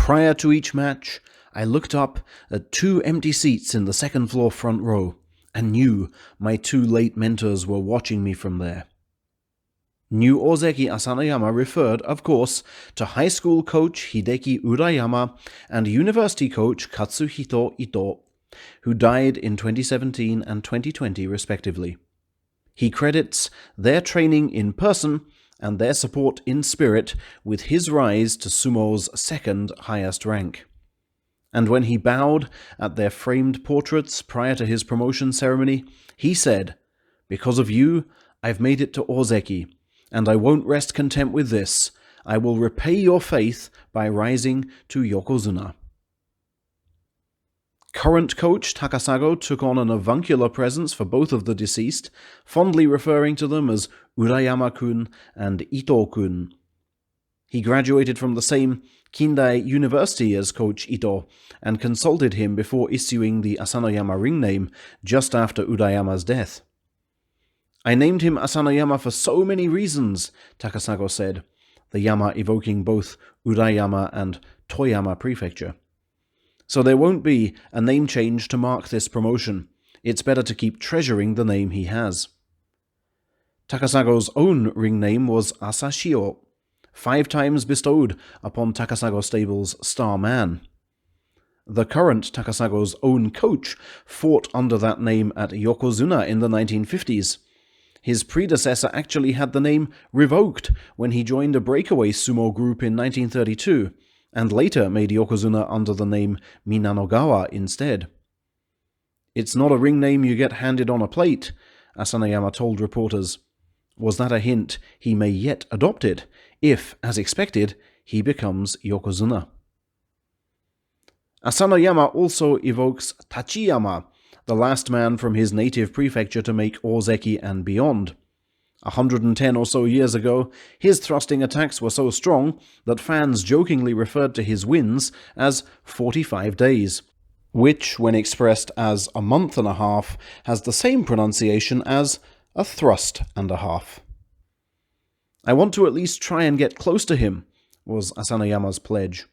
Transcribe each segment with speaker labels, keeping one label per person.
Speaker 1: Prior to each match, I looked up at 2 empty seats in the second-floor front row and knew my 2 late mentors were watching me from there. New Ozeki Asanoyama referred, of course, to high school coach Hideki Urayama and university coach Katsuhito Ito, who died in 2017 and 2020 respectively. He credits their training in person and their support in spirit with his rise to sumo's second highest rank. And when he bowed at their framed portraits prior to his promotion ceremony, he said, "Because of you, I've made it to Ozeki, and I won't rest content with this. I will repay your faith by rising to Yokozuna." Current coach Takasago took on an avuncular presence for both of the deceased, fondly referring to them as Urayama-kun and Ito-kun. He graduated from the same Kindai University as Coach Ito, and consulted him before issuing the Asanoyama ring name just after Urayama's death. "I named him Asanoyama for so many reasons," Takasago said, the Yama evoking both Urayama and Toyama Prefecture. "So there won't be a name change to mark this promotion. It's better to keep treasuring the name he has." Takasago's own ring name was Asashio, 5 times bestowed upon Takasago Stable's star man. The current Takasago's own coach fought under that name at Yokozuna in the 1950s. His predecessor actually had the name revoked when he joined a breakaway sumo group in 1932, and later made Yokozuna under the name Minanogawa instead. "It's not a ring name you get handed on a plate," Asanoyama told reporters. Was that a hint he may yet adopt it, if, as expected, he becomes Yokozuna? Asanoyama also evokes Tachiyama, the last man from his native prefecture to make Ozeki and beyond. 110 or so years ago, his thrusting attacks were so strong that fans jokingly referred to his wins as 45 days, which, when expressed as a month and a half, has the same pronunciation as a thrust and a half. "I want to at least try and get close to him," was Asanoyama's pledge.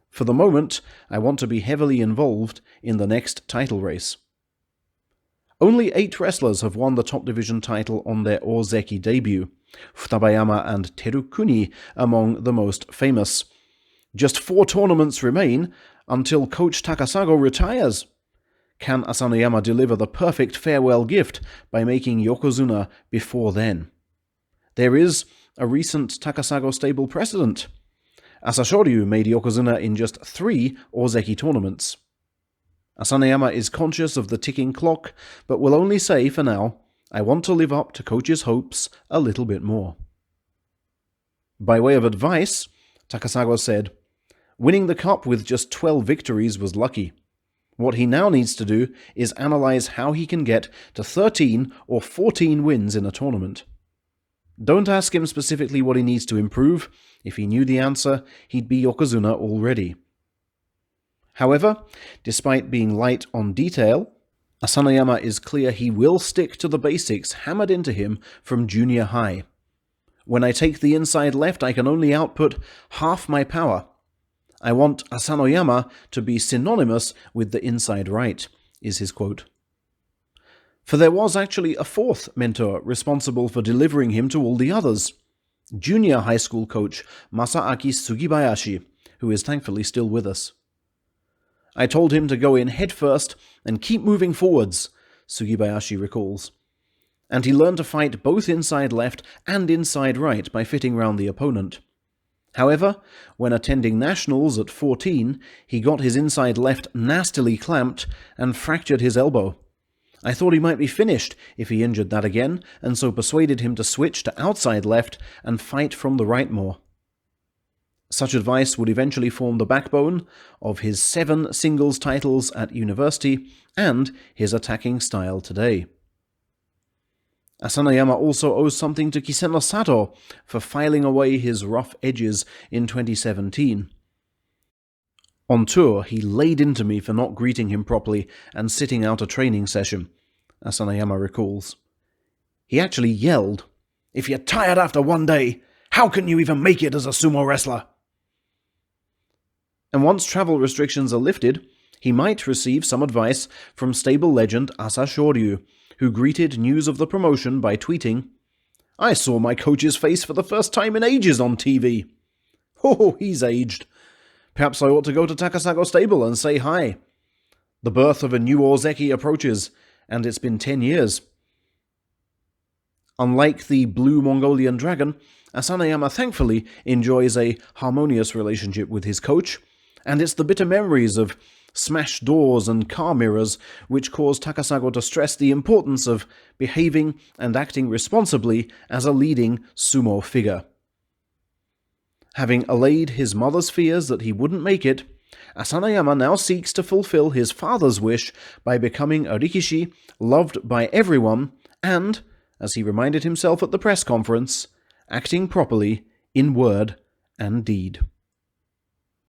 Speaker 1: "For the moment, I want to be heavily involved in the next title race." Only 8 wrestlers have won the top division title on their Ozeki debut, Futabayama and Terukuni among the most famous. Just 4 tournaments remain until Coach Takasago retires. Can Asanoyama deliver the perfect farewell gift by making Yokozuna before then? There is a recent Takasago stable precedent. Asashoryu made Yokozuna in just 3 Ozeki tournaments. Asanoyama is conscious of the ticking clock, but will only say, for now, "I want to live up to Coach's hopes a little bit more." By way of advice, Takasago said, "Winning the cup with just 12 victories was lucky. What he now needs to do is analyze how he can get to 13 or 14 wins in a tournament." Don't ask him specifically what he needs to improve. If he knew the answer, he'd be Yokozuna already. However, despite being light on detail, Asanoyama is clear he will stick to the basics hammered into him from junior high. "When I take the inside left, I can only output half my power. I want Asanoyama to be synonymous with the inside right," is his quote. For there was actually a 4th mentor responsible for delivering him to all the others. Junior high school coach Masaaki Sugibayashi, who is thankfully still with us. "I told him to go in head first and keep moving forwards," Sugibayashi recalls. And he learned to fight both inside left and inside right by fitting round the opponent. However, when attending nationals at 14, he got his inside left nastily clamped and fractured his elbow. I thought he might be finished if he injured that again, and so persuaded him to switch to outside left and fight from the right more. Such advice would eventually form the backbone of his 7 singles titles at university and his attacking style today. Asanoyama also owes something to Kiseno Sato for filing away his rough edges in 2017. On tour, he laid into me for not greeting him properly and sitting out a training session, Asanoyama recalls. He actually yelled, "If you're tired after one day, how can you even make it as a sumo wrestler?" And once travel restrictions are lifted, he might receive some advice from stable legend Asashoryu, who greeted news of the promotion by tweeting, "I saw my coach's face for the first time in ages on TV. Oh, he's aged. Perhaps I ought to go to Takasago Stable and say hi. The birth of a new Ozeki approaches, and it's been 10 years. Unlike the blue Mongolian dragon, Asanoyama thankfully enjoys a harmonious relationship with his coach, and it's the bitter memories of smashed doors and car mirrors which cause Takasago to stress the importance of behaving and acting responsibly as a leading sumo figure. Having allayed his mother's fears that he wouldn't make it, Asanoyama now seeks to fulfill his father's wish by becoming a rikishi loved by everyone and, as he reminded himself at the press conference, acting properly in word and deed.